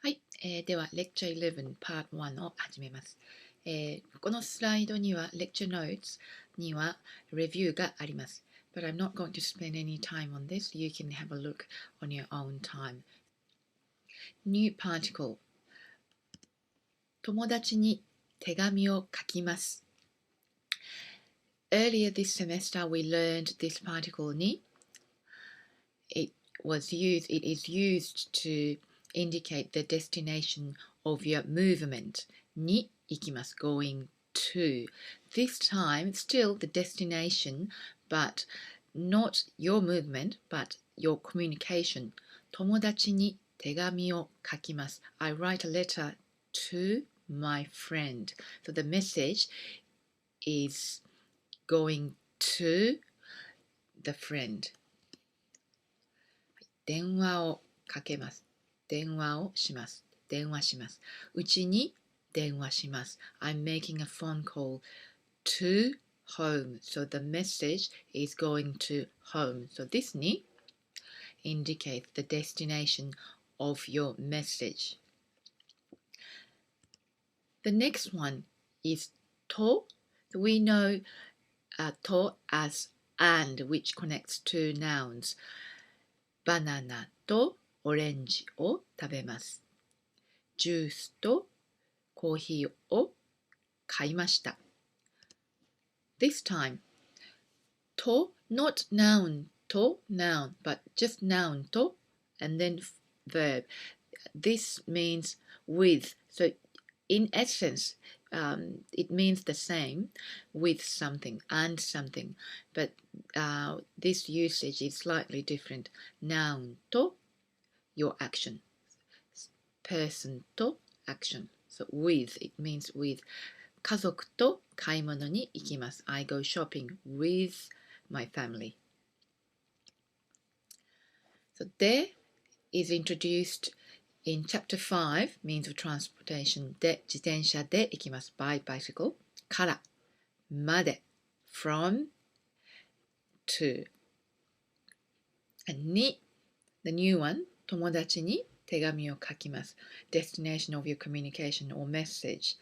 はい、では lecture11 part 1を始めます。このスライドには lecture notes にはレビューがあります。But I'm not going to spend any time on this. You can have a look on your own time. New particle 友達に手紙を書きます。Earlier this semester we learned this particle に it is used to indicate the destination of your movement に行きます going to. This time still the destination but not your movement but your communication 友達に手紙を書きます I write a letter to my friend. So the message is going to the friend. 電話をかけます。電話をします。電話します。うちに電話します。I'm making a phone call to home. So the message is going to home. So this に indicates the destination of your message. The next one is と。We know と as and which connects to nouns. バナナとオレンジを食べます。ジュースとコーヒーを買いました。This time, と not noun と noun, but just noun と and then verb. This means with. So in essence, it means the same with something and something, but this usage is slightly different. Noun と your action. Person と action. So with, it means with. 家族と買い物に行きます。I go shopping with my family. So there is introduced in chapter 5, means of transportation で自転車で行きます。by bicycle からまで from to. And に the new one 友達に手紙を書きます。destination of your communication or message.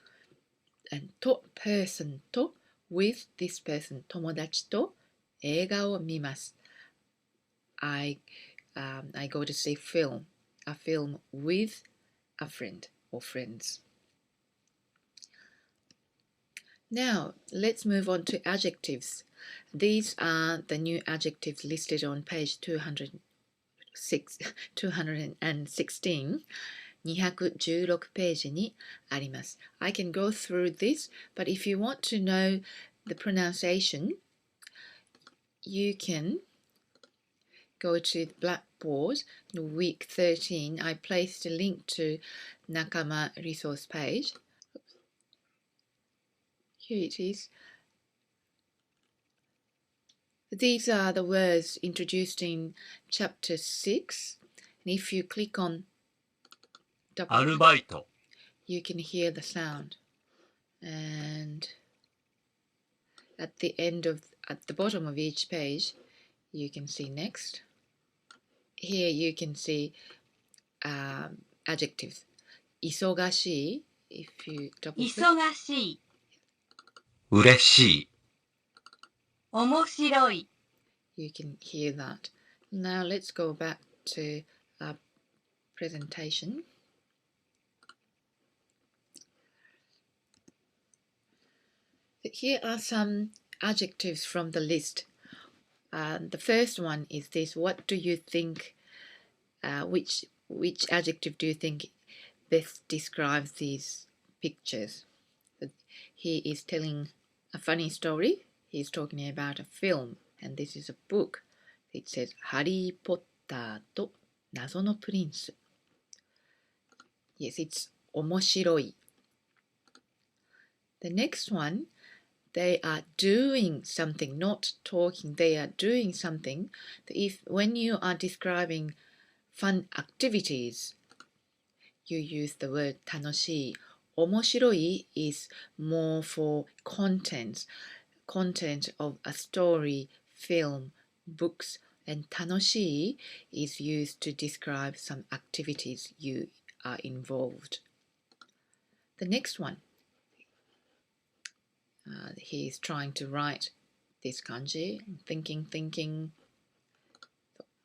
And と person と with this person 友達と映画を見ます。I go to see a film with a friend or friends. Now let's move on to adjectives. These are the new adjectives listed on page 216. 216ページにあります。I can go through this, but if you want to know the pronunciation, you can go to the blackboard. In week 13, I placed a link to Nakama resource page. Here it is. These are the words introduced in chapter 6. And if you click on double click, you can hear the sound. And at the bottom of each page, you can see next. Here you can see adjectives. 忙しい if you double click. 忙しい。嬉しい。面白い。You can hear that. Now let's go back to our presentation. Here are some adjectives from the list. The first one is this. What do you think, which adjective do you think best describes these pictures? He is telling a funny story. He's talking about a film, and this is a book. It says ハリー・ポッターと謎のプリンス. Yes, it's 面白い. The next one, they are doing something, not talking. They are doing something. When you are describing fun activities, you use the word 楽しい. 面白い is more for content of a story, film, books, and 楽しい is used to describe some activities you are involved. The next one, he's trying to write this kanji, thinking,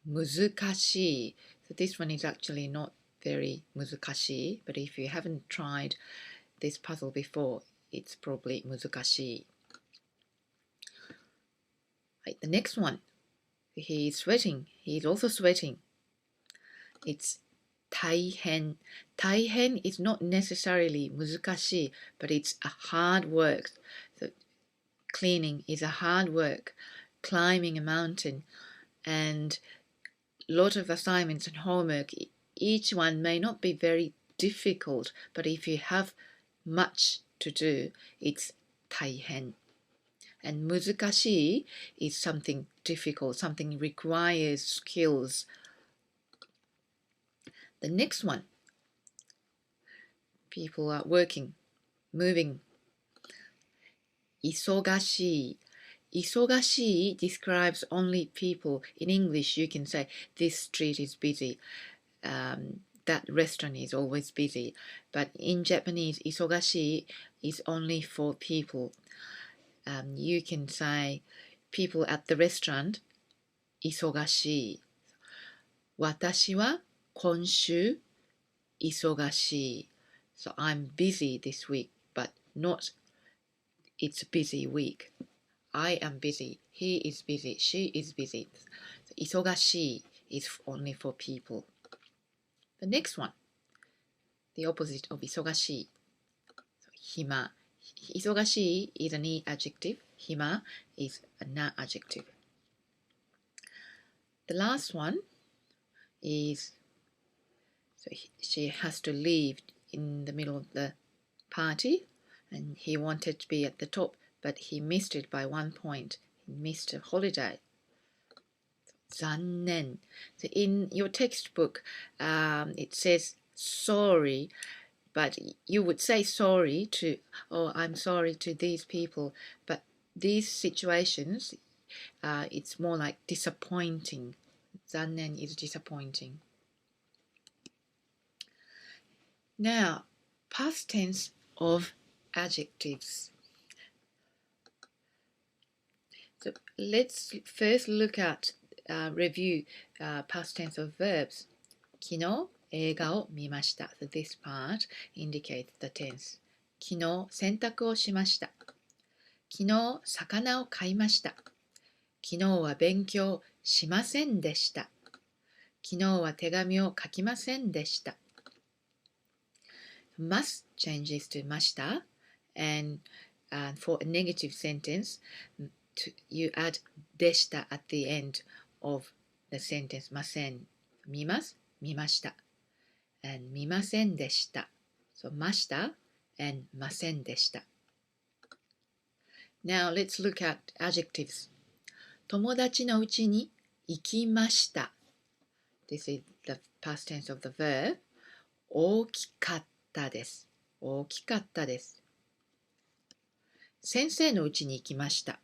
難しい. So this one is actually not very 難しい, but if you haven't tried this puzzle before, it's probably 難しい. Right, the next one, he's sweating. He's also sweating. It's 大変. 大変 is not necessarily 難しい, but it's a hard work. So cleaning is a hard work. Climbing a mountain and lot of assignments and homework, each one may not be very difficult, but if you have much to do, it's 大変. And 難しい is something difficult, something requires skills. The next one, people are working, moving. 忙しい. 忙しい describes only people. In English, you can say, this street is busy. That restaurant is always busy. But in Japanese, 忙しい is only for people. You can say, people at the restaurant, 忙しい. 私は今週忙しい. So I'm busy this week, but not it's busy week. I am busy. He is busy. She is busy. 忙しい is only for people. The next one, the opposite of 忙しい. So, 暇. 忙しい is an e adjective. 暇 is a na adjective. The last one is, so she has to leave in the middle of the party, and he wanted to be at the top, but he missed it by 1 point. He missed a holiday. 残念. So in your textbook, it says sorry, but you would say sorry to, oh, I'm sorry to these people. But these situations, it's more like disappointing. 残念 is disappointing. Now, past tense of adjectives. So let's first look at review past tense of verbs. 昨日映画を見ました. So this part indicates the tense. 昨日洗濯をしました. 昨日魚を買いました. 昨日は勉強しませんでした. 昨日は手紙を書きませんでした. Must changes to ました and for a negative sentence you add でした at the end of the sentence ません見ます見ました and 見ませんでした so ました and ませんでした Now let's look at adjectives 友達の家に行きました This is the past tense of the verb 大きかったです大きかったです先生の家に行きました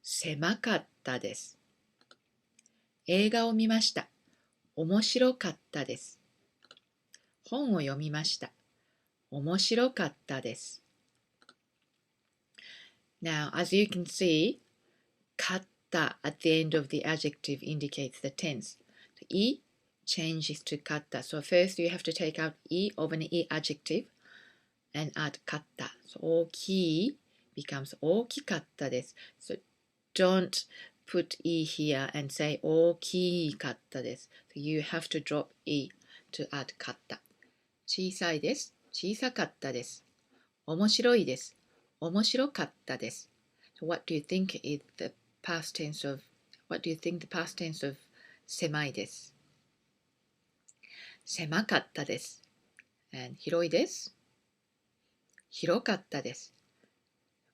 狭かったです。映画を見ました。面白かったです。本を読みました。面白かったです。Now, as you can see, かった at the end of the adjective indicates the tense. The e changes to かった. So first you have to take out e of an e adjective and add かった. So 大きい becomes 大きかったです。So don't put e here and say 大きかったです。So you have to drop e to add かった。小さいです。小さかったです。面白いです。面白かったです。So what do you think is the past tense of狭いです。狭かったです。And 広いです。広かったです。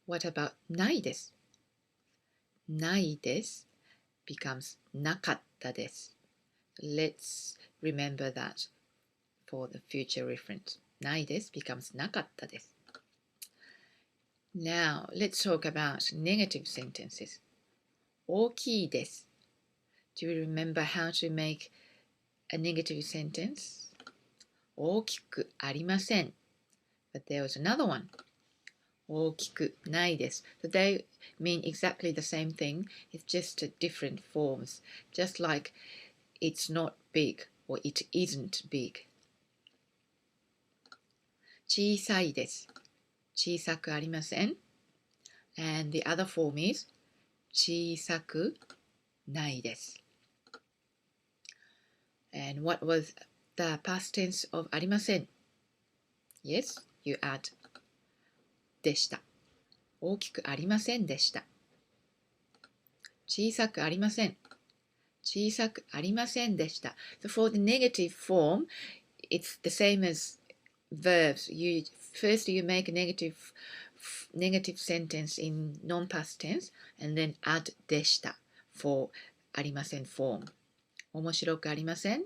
What about ないです。ないです becomes なかったです。Let's remember that for the future reference. ないです becomes なかったです。Now, let's talk about negative sentences. 大きいです。Do you remember how to make a negative sentence? 大きくありません。But there was another one. 大きくないです。So they mean exactly the same thing. It's just different forms. Just like it's not big or it isn't big. 小さいです。小さくありません。And the other form is 小さくないです。And what was the past tense of ありません? Yes, you add でした。大きくありませんでした。小さくありません。小さくありませんでした。So for the negative form, it's the same as verbs. First you make a negative sentence in non-past tense and then add でした for ありません form. 面白くありません。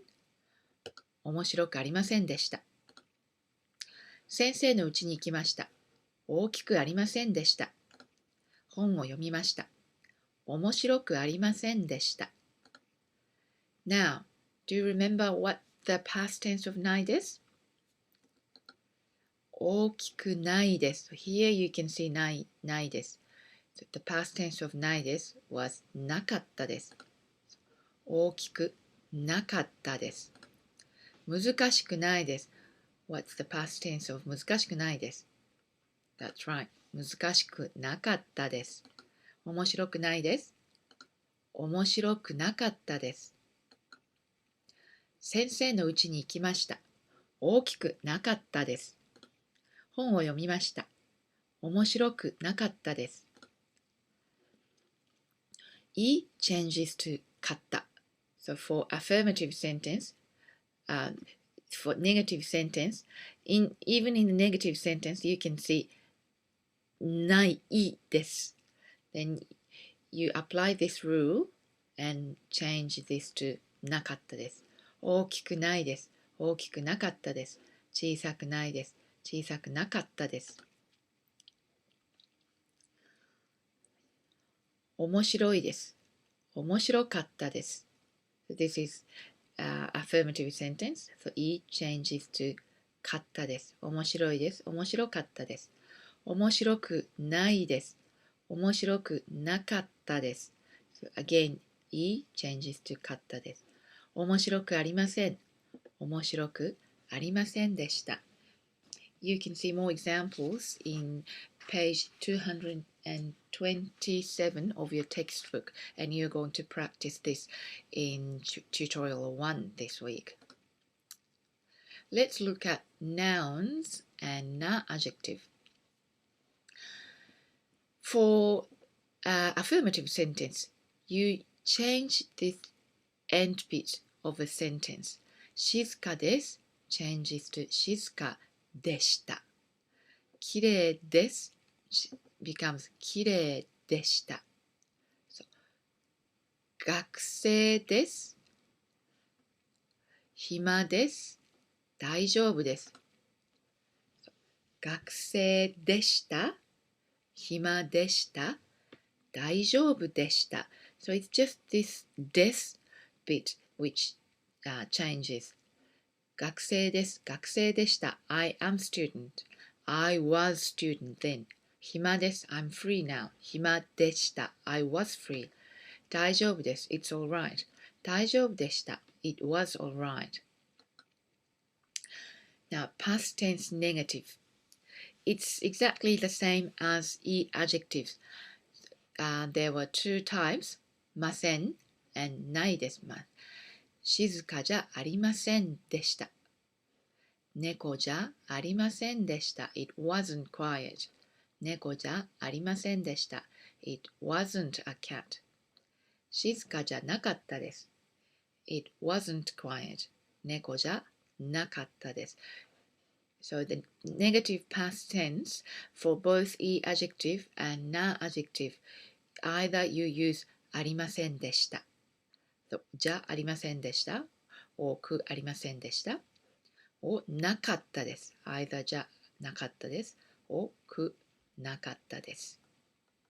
面白くありませんでした。先生の家に行きました。大きくありませんでした。本を読みました。面白くありませんでした。Now, do you remember what the past tense of ないです？大きくないです。Here you can see ないです。So the past tense of ないです was なかったです。大きくなかったです。難しくないです。What's the past tense of 難しくないです？ That's right. 難しくなかったです。面白くないです。面白くなかったです。先生の家に行きました。大きくなかったです。本を読みました。面白くなかったです。E changes to かった。So for affirmative sentence, for negative sentence, even in the negative sentence, you can see ないです。Then you apply this rule and change this to なかったです。大きくないです。大きくなかったです。小さくないです。小さくなかったです。面白いです。面白かったです。So this is affirmative sentence. So E changes to かったです。面白いです。面白かったです。面白くないです。面白くなかったです。So again, E changes to かったです。面白くありません。面白くありませんでした。You can see more examples in page 227 of your textbook, and you're going to practice this in tutorial 1 this week. Let's look at nouns and na adjective. For affirmative sentence, you change this end bit of a sentence. 静かです changes to 静かでした。きれいです becomes きれいでした。So, 学生です。暇です。大丈夫です。So, 学生でした。暇でした。大丈夫でした。So it's just this です bit which changes. 学生です。学生でした。I am student. I was student then. 暇です。I'm free now. 暇でした。I was free. 大丈夫です。It's alright. 大丈夫でした。It was alright. Now, past tense negative. It's exactly the same as E adjectives. There were two types. ません and ないです。静かじゃありませんでした。猫じゃありませんでした。It wasn't quiet. 猫じゃありませんでした。It wasn't a cat. 静かじゃなかったです。It wasn't quiet. 猫じゃなかったです。So the negative past tense for both E adjective and na adjective, either you use ありませんでした。じゃありませんでした。or くありませんでした。をなかったです。間じゃなかったです。をくなかったです。